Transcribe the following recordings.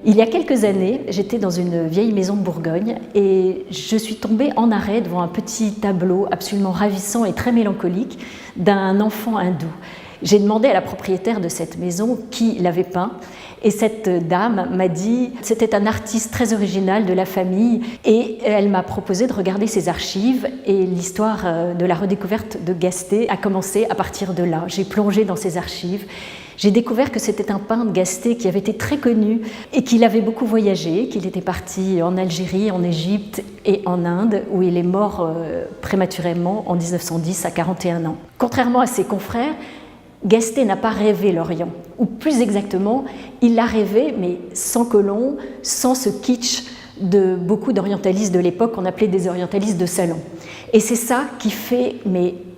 Il y a quelques années, j'étais dans une vieille maison de Bourgogne et je suis tombée en arrêt devant un petit tableau absolument ravissant et très mélancolique d'un enfant hindou. J'ai demandé à la propriétaire de cette maison qui l'avait peint et cette dame m'a dit que c'était un artiste très original de la famille et elle m'a proposé de regarder ses archives et l'histoire de la redécouverte de Gasté a commencé à partir de là. J'ai plongé dans ses archives. J'ai découvert que c'était un peintre Gasté qui avait été très connu et qu'il avait beaucoup voyagé, qu'il était parti en Algérie, en Égypte et en Inde, où il est mort prématurément en 1910 à 41 ans. Contrairement à ses confrères, Gasté n'a pas rêvé l'Orient, ou plus exactement, il l'a rêvé, mais sans colon, sans ce kitsch de beaucoup d'orientalistes de l'époque qu'on appelait des orientalistes de salon. Et c'est ça qui fait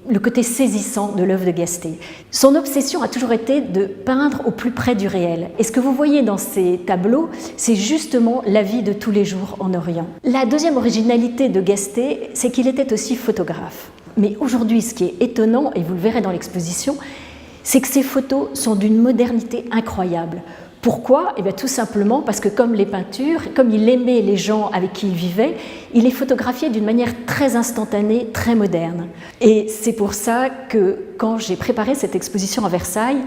le côté saisissant de l'œuvre de Gasté. Son obsession a toujours été de peindre au plus près du réel. Et ce que vous voyez dans ces tableaux, c'est justement la vie de tous les jours en Orient. La deuxième originalité de Gasté, c'est qu'il était aussi photographe. Mais aujourd'hui, ce qui est étonnant, et vous le verrez dans l'exposition, c'est que ces photos sont d'une modernité incroyable. Pourquoi ? Eh bien, tout simplement parce que comme les peintures, comme il aimait les gens avec qui il vivait, il les photographiait d'une manière très instantanée, très moderne. Et c'est pour ça que quand j'ai préparé cette exposition à Versailles,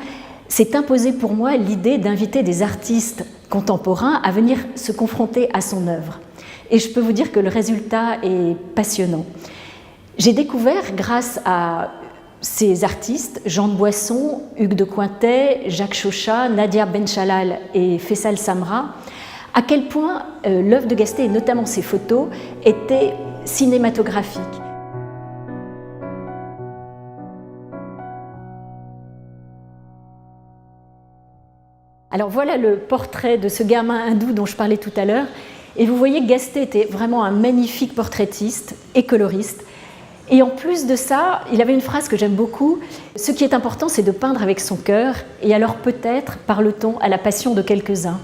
s'est imposée pour moi l'idée d'inviter des artistes contemporains à venir se confronter à son œuvre. Et je peux vous dire que le résultat est passionnant. J'ai découvert, grâce à ces artistes, Jean de Boisson, Hugues de Cointet, Jacques Chauchat, Nadia Benchalal et Faisal Samra, à quel point l'œuvre de Gasté, et notamment ses photos, était cinématographique. Alors voilà le portrait de ce gamin hindou dont je parlais tout à l'heure. Et vous voyez que Gasté était vraiment un magnifique portraitiste et coloriste. Et en plus de ça, il avait une phrase que j'aime beaucoup. Ce qui est important, c'est de peindre avec son cœur, et alors peut-être parle-t-on à la passion de quelques-uns.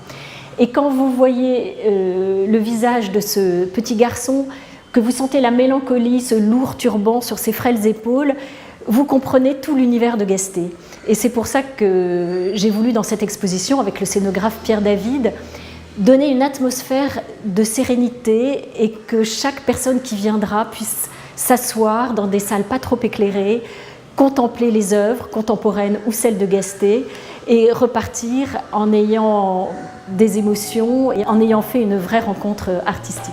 Et quand vous voyez le visage de ce petit garçon, que vous sentez la mélancolie, ce lourd turban sur ses frêles épaules, vous comprenez tout l'univers de Gasté. Et c'est pour ça que j'ai voulu, dans cette exposition, avec le scénographe Pierre David, donner une atmosphère de sérénité et que chaque personne qui viendra puisse s'asseoir dans des salles pas trop éclairées, contempler les œuvres contemporaines ou celles de Gasté et repartir en ayant des émotions et en ayant fait une vraie rencontre artistique.